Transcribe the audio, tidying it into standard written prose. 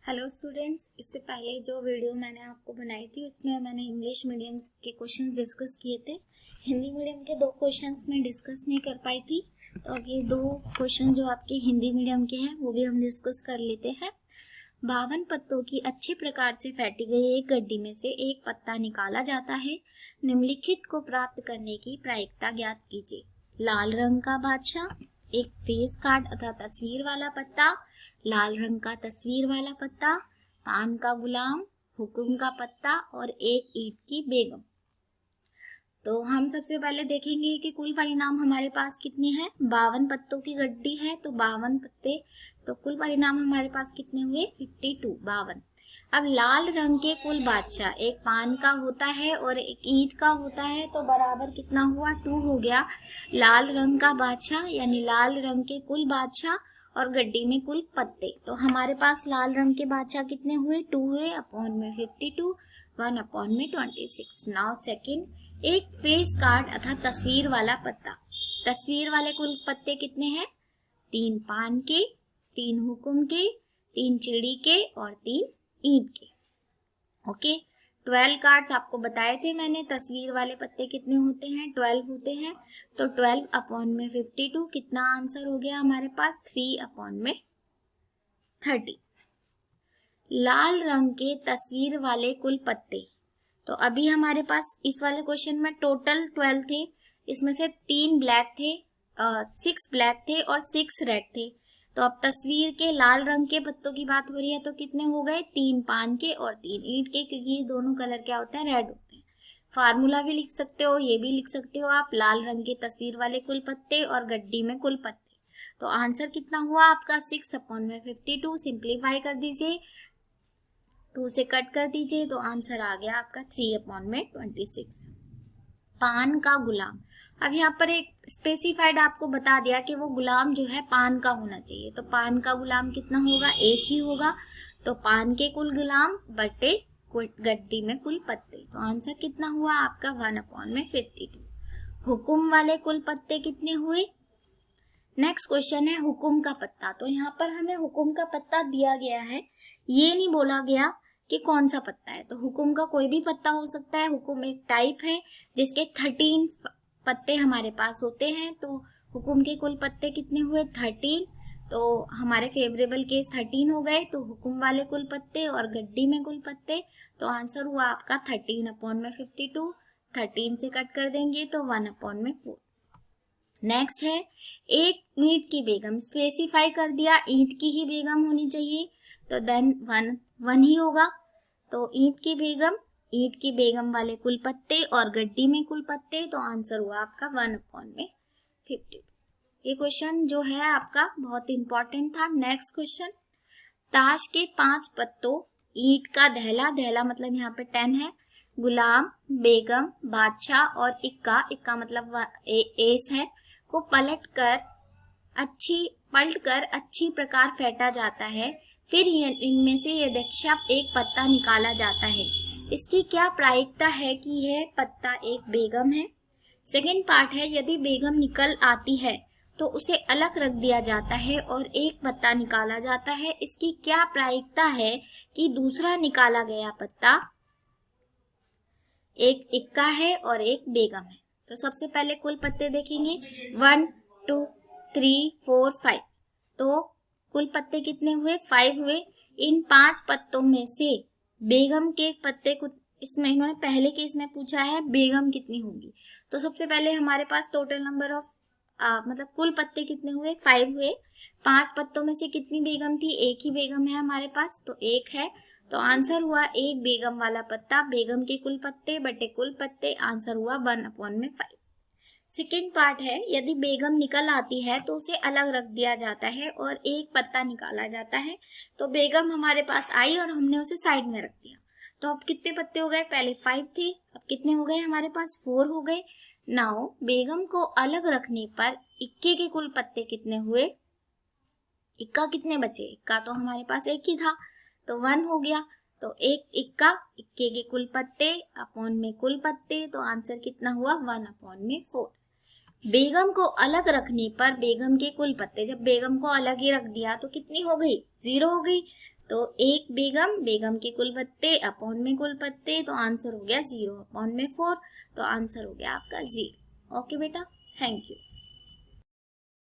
Hello students, इससे पहले जो वीडियो मैंने आपको बनाई थी उसमें मैंने इंग्लिश मीडियम के क्वेश्चंस डिस्कस किए थे। हिंदी मीडियम के 2 क्वेश्चंस में डिस्कस नहीं कर पाई थी, तो अब ये 2 क्वेश्चन जो आपके हिंदी मीडियम के हैं वो भी हम डिस्कस कर लेते हैं। 52 पत्तों की अच्छी प्रकार से फेंटी गई एक गड्डी में से एक पत्ता निकाला जाता है। निम्नलिखित को प्राप्त करने की प्रायिकता ज्ञात कीजिए। लाल रंग का बादशाह, एक फेस कार्ड अथवा तस्वीर वाला पत्ता, लाल रंग का तस्वीर वाला पत्ता, पान का गुलाम, हुक्म का पत्ता और एक ईंट की बेगम। तो हम सबसे पहले देखेंगे कि कुल परिणाम हमारे पास कितने हैं। 52 पत्तों की गड्डी है तो 52 पत्ते, तो कुल परिणाम हमारे पास कितने हुए 52, 52। अब लाल रंग के कुल बादशाह, एक पान का होता है और एक ईंट का होता है, तो बराबर कितना हुआ 2 हो गया। लाल रंग का बादशाह यानी लाल रंग के कुल बादशाह और गड्डी में कुल पत्ते, तो हमारे पास लाल रंग के बादशाह कितने हुए 2 हुए, अपॉन में 52, 1 अपॉन में 26। नाउ सेकंड, एक फेस कार्ड अर्थात तस्वीर वाला पत्ता। तस्वीर वाले कुल पत्ते कितने हैं 3 पान के, 3 हुक्म के, 3 चिड़ी के और 3 ईंट के। ओके, 12 कार्ड्स आपको बताए थे मैंने। तस्वीर वाले पत्ते कितने होते हैं 12 होते हैं, तो 12 अपॉन में 52, कितना आंसर हो गया हमारे पास 3 अपॉन में 30। लाल रंग के तस्वीर वाले कुल पत्ते, तो अभी हमारे पास इस वाले क्वेश्चन में टोटल 12 थे, इसमें से 3 ब्लैक थे, 6 ब्लैक थे और 6 रेड थे। तो अब तस्वीर के लाल रंग के पत्तों की बात हो रही है, तो कितने हो गए 3 पान के और 3 ईंट के, क्योंकि ये दोनों कलर क्या होते हैं रेड होते हैं। फार्मूला भी लिख सकते हो, ये भी लिख सकते हो आप, लाल रंग के तस्वीर वाले कुल पत्ते और गड्डी में कुल पत्ते। तो आंसर कितना हुआ आपका 6 अपॉन में 52। सिंप्लीफाई कर दीजिए, 2 से कट कर दीजिए, तो आंसर आ गया आपका 3 अपॉन में 26। पान का गुलाम, अब यहाँ पर एक स्पेसिफाइड आपको बता दिया कि वो गुलाम जो है पान का होना चाहिए, तो पान का गुलाम कितना होगा, एक ही होगा, तो पान के कुल गुलाम बटे गड्डी में कुल पत्ते, तो आंसर कितना हुआ आपका 1 अपॉन में 52। हुक्म वाले कुल पत्ते कितने हुए। नेक्स्ट क्वेश्चन है हुक्म का पत्ता, तो यहाँ पर हमें हुक्म का पत्ता दिया गया है, ये नहीं बोला गया कि कौन सा पत्ता है, तो हुक्म का कोई भी पत्ता हो सकता है। हुक्म एक टाइप है जिसके 13 पत्ते हमारे पास होते हैं, तो हुक्म के कुल पत्ते कितने हुए 13, तो हमारे फेवरेबल केस 13 हो गए, तो हुक्म वाले कुल पत्ते और गड्डी में कुल पत्ते, तो आंसर हुआ आपका 13 अपॉन में 52। 13 से कट कर देंगे तो 1 अपॉन में 4। नेक्स्ट है एक ईंट की बेगम, स्पेसिफाई कर दिया ईंट की ही बेगम होनी चाहिए, तो देन 1 ही होगा, तो ईंट की बेगम वाले कुल पत्ते और गड्डी में कुल पत्ते, तो आंसर हुआ आपका 1 अपॉन में 52। ये क्वेश्चन जो है आपका बहुत इंपॉर्टेंट था। नेक्स्ट क्वेश्चन, ताश के 5 पत्तों, ईंट का दहला, दहला मतलब यहाँ पे 10 है, गुलाम, बेगम, बादशाह और इक्का मतलब एस है, को पलटकर अच्छी प्रकार फेंटा जाता है, फिर इनमें से यदृच्छा एक पत्ता निकाला जाता है। इसकी क्या प्रायिकता है कि यह पत्ता एक बेगम है। सेकंड पार्ट है, यदि बेगम निकल आती है तो उसे अलग रख दिया जाता है और एक पत्ता निकाला जाता है। इसकी क्या प्रायिकता है कि दूसरा निकाला गया पत्ता एक इक्का है और एक बेगम है। तो सबसे पहले कुल पत्ते देखेंगे 1 2 3 4 5, तो कुल पत्ते कितने हुए 5 हुए। इन 5 पत्तों में से बेगम के पत्ते कुछ, इसमें इन्होंने पहले केस में पूछा है बेगम कितनी होगी, तो सबसे पहले हमारे पास टोटल नंबर ऑफ मतलब कुल पत्ते कितने हुए 5 हुए। 5 पत्तों में से कितनी बेगम थी, एक ही बेगम है हमारे पास, तो एक है, तो आंसर हुआ एक बेगम वाला पत्ता, बेगम के कुल पत्ते बटे कुल पत्ते, आंसर हुआ 1 अपॉन में 5। सेकेंड पार्ट है, यदि बेगम निकल आती है तो उसे अलग रख दिया जाता है और एक पत्ता निकाला जाता है। तो बेगम हमारे पास आई और हमने उसे साइड में रख दिया, तो अब कितने पत्ते हो गए, पहले 5 थे, अब कितने हो गए हमारे पास 4 हो गए। नाउ बेगम को अलग रखने पर इक्के के कुल पत्ते कितने हुए, इक्का कितने बचे, इक्का तो हमारे पास एक ही था, तो 1 हो गया, तो एक इक्का, इक्के के कुल पत्ते अपॉन में कुल पत्ते, तो आंसर कितना हुआ 1 अपॉन में 4। बेगम को अलग रखने पर बेगम के कुल पत्ते, जब बेगम को अलग ही रख दिया तो कितनी हो गई 0 हो गई, तो एक बेगम, बेगम के कुल पत्ते अपॉन में कुल पत्ते, तो आंसर हो गया 0 अपॉन में 4, तो आंसर हो गया आपका 0। ओके बेटा, थैंक यू।